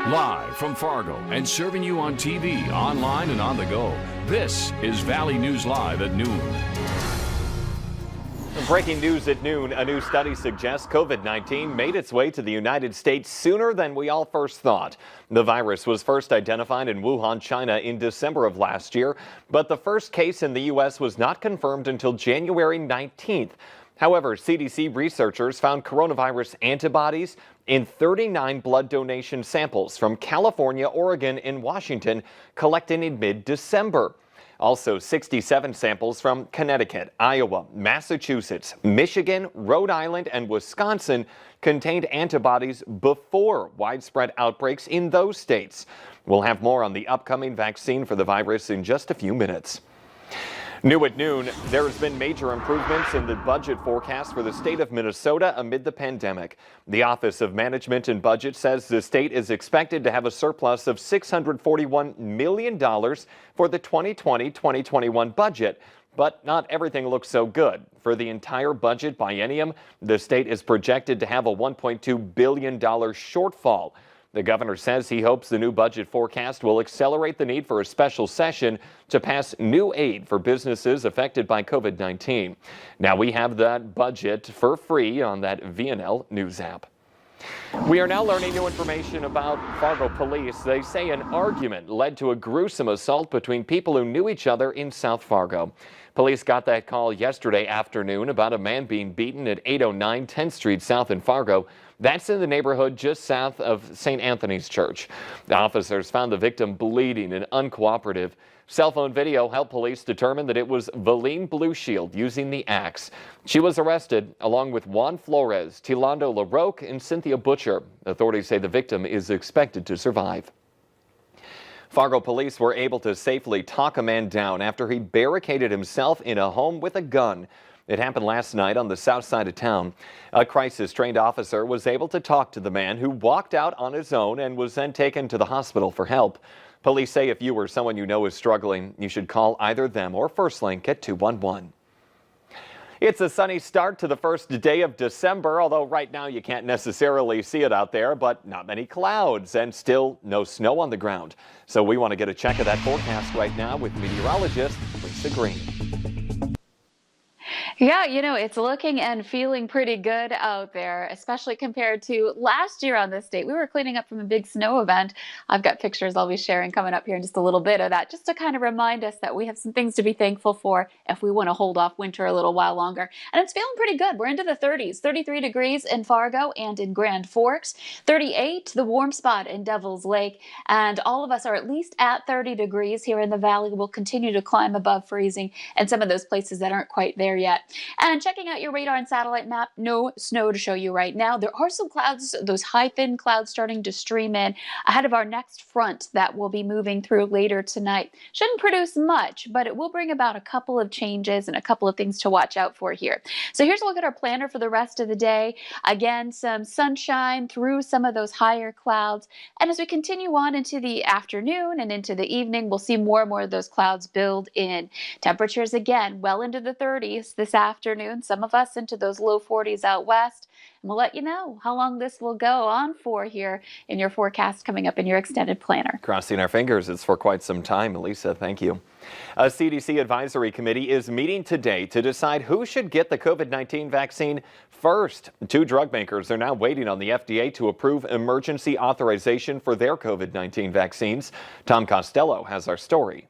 Live from Fargo and serving you on TV, online, and on the go. This is Valley News Live at noon. Breaking news at noon. A new study suggests COVID-19 made its way to the United States sooner than we all first thought. The virus was first identified in Wuhan, China in December of last year, but the first case in the U.S. was not confirmed until January 19th. However, CDC researchers found coronavirus antibodies in 39 blood donation samples from California, Oregon, and Washington collected in mid-December. Also, 67 samples from Connecticut, Iowa, Massachusetts, Michigan, Rhode Island, and Wisconsin contained antibodies before widespread outbreaks in those states. We'll have more on the upcoming vaccine for the virus in just a few minutes. New at noon, there has been major improvements in the budget forecast for the state of Minnesota amid the pandemic. The Office of Management and Budget says the state is expected to have a surplus of $641 million for the 2020-2021 budget. But not everything looks so good. For the entire budget biennium, the state is projected to have a $1.2 billion shortfall. The governor says he hopes the new budget forecast will accelerate the need for a special session to pass new aid for businesses affected by COVID-19. Now we have that budget for free on that VNL News app. We are now learning new information about Fargo police. They say an argument led to a gruesome assault between people who knew each other in South Fargo. Police got that call yesterday afternoon about a man being beaten at 809 10th Street South in Fargo. That's in the neighborhood just south of St. Anthony's Church. The officers found the victim bleeding and uncooperative. Cell phone video helped police determine that it was Valine Blueshield using the axe. She was arrested along with Juan Flores, Tilando LaRoque, and Cynthia Butcher. Authorities say the victim is expected to survive. Fargo police were able to safely talk a man down after he barricaded himself in a home with a gun. It happened last night on the south side of town. A crisis-trained officer was able to talk to the man who walked out on his own and was then taken to the hospital for help. Police say if you or someone you know is struggling, you should call either them or First Link at 211. It's a sunny start to the first day of December, although right now you can't necessarily see it out there, but not many clouds and still no snow on the ground. So we want to get a check of that forecast right now with meteorologist Lisa Green. Yeah, it's looking and feeling pretty good out there, especially compared to last year on this date. We were cleaning up from a big snow event. I've got pictures I'll be sharing coming up here in just a little bit of that, just to kind of remind us that we have some things to be thankful for if we want to hold off winter a little while longer. And it's feeling pretty good. We're into the 30s, 33 degrees in Fargo and in Grand Forks, 38, the warm spot in Devil's Lake, and all of us are at least at 30 degrees here in the valley. We'll continue to climb above freezing and some of those places that aren't quite there yet. And checking out your radar and satellite map, no snow to show you right now. There are some clouds, those high thin clouds starting to stream in ahead of our next front that will be moving through later tonight. Shouldn't produce much, but it will bring about a couple of changes and a couple of things to watch out for here. So here's a look at our planner for the rest of the day. Again, some sunshine through some of those higher clouds. And as we continue on into the afternoon and into the evening, we'll see more and more of those clouds build in. Temperatures again well into the 30s this afternoon, some of us into those low 40s out west. And we'll let you know how long this will go on for here in your forecast coming up in your extended planner. Crossing our fingers, it's for quite some time. Lisa, thank you. A CDC advisory committee is meeting today to decide who should get the COVID-19 vaccine first. Two drug makers are now waiting on the FDA to approve emergency authorization for their COVID-19 vaccines. Tom Costello has our story.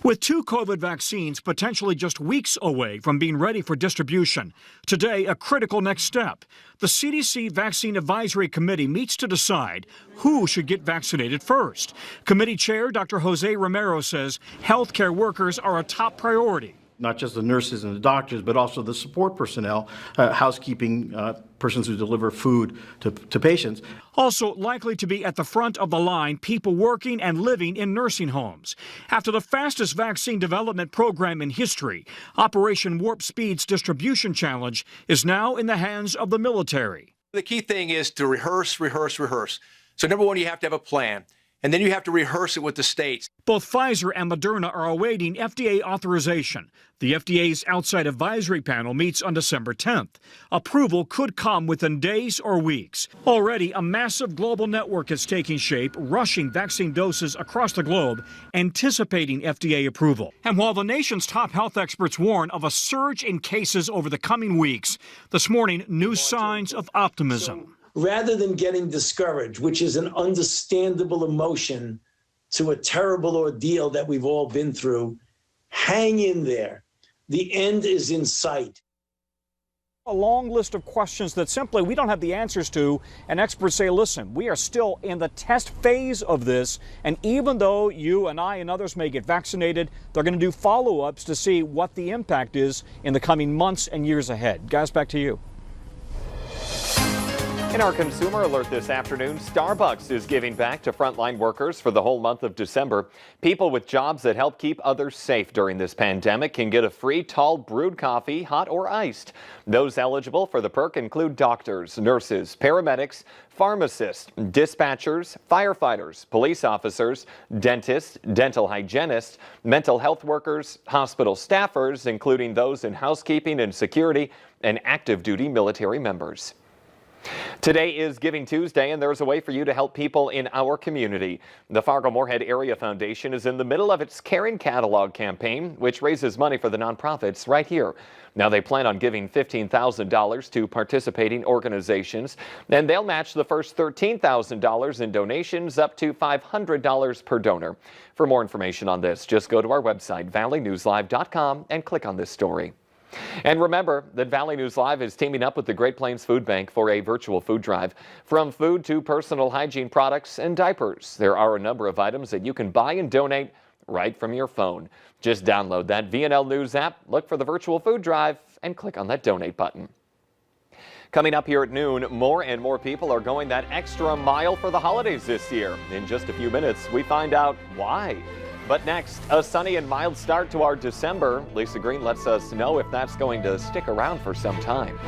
With two COVID vaccines potentially just weeks away from being ready for distribution, today a critical next step. The CDC Vaccine Advisory Committee meets to decide who should get vaccinated first. Committee Chair Dr. Jose Romero says healthcare workers are a top priority. Not just the nurses and the doctors, but also the support personnel, housekeeping persons who deliver food to patients. Also likely to be at the front of the line, people working and living in nursing homes. After the fastest vaccine development program in history, Operation Warp Speed's distribution challenge is now in the hands of the military. The key thing is to rehearse. So number one, you have to have a plan. And then you have to rehearse it with the states. Both Pfizer and Moderna are awaiting FDA authorization. The FDA's outside advisory panel meets on December 10th. Approval could come within days or weeks. Already, a massive global network is taking shape, rushing vaccine doses across the globe, anticipating FDA approval. And while the nation's top health experts warn of a surge in cases over the coming weeks, this morning, new signs of optimism. Rather than getting discouraged, which is an understandable emotion to a terrible ordeal that we've all been through, hang in there. The end is in sight. A long list of questions that simply we don't have the answers to, and experts say, listen, we are still in the test phase of this, and even though you and I and others may get vaccinated, they're going to do follow-ups to see what the impact is in the coming months and years ahead. Guys, back to you. In our consumer alert this afternoon, Starbucks is giving back to frontline workers for the whole month of December. People with jobs that help keep others safe during this pandemic can get a free tall brewed coffee, hot or iced. Those eligible for the perk include doctors, nurses, paramedics, pharmacists, dispatchers, firefighters, police officers, dentists, dental hygienists, mental health workers, hospital staffers, including those in housekeeping and security, and active duty military members. Today is Giving Tuesday, and there's a way for you to help people in our community. The Fargo-Moorhead Area Foundation is in the middle of its Caring Catalog campaign, which raises money for the nonprofits right here. Now, they plan on giving $15,000 to participating organizations, and they'll match the first $13,000 in donations up to $500 per donor. For more information on this, just go to our website, valleynewslive.com, and click on this story. And remember that Valley News Live is teaming up with the Great Plains Food Bank for a virtual food drive. From food to personal hygiene products and diapers, there are a number of items that you can buy and donate right from your phone. Just download that VNL News app, look for the virtual food drive, and click on that donate button. Coming up here at noon, more and more people are going that extra mile for the holidays this year. In just a few minutes, we find out why. But next, a sunny and mild start to our December. Lisa Green lets us know if that's going to stick around for some time.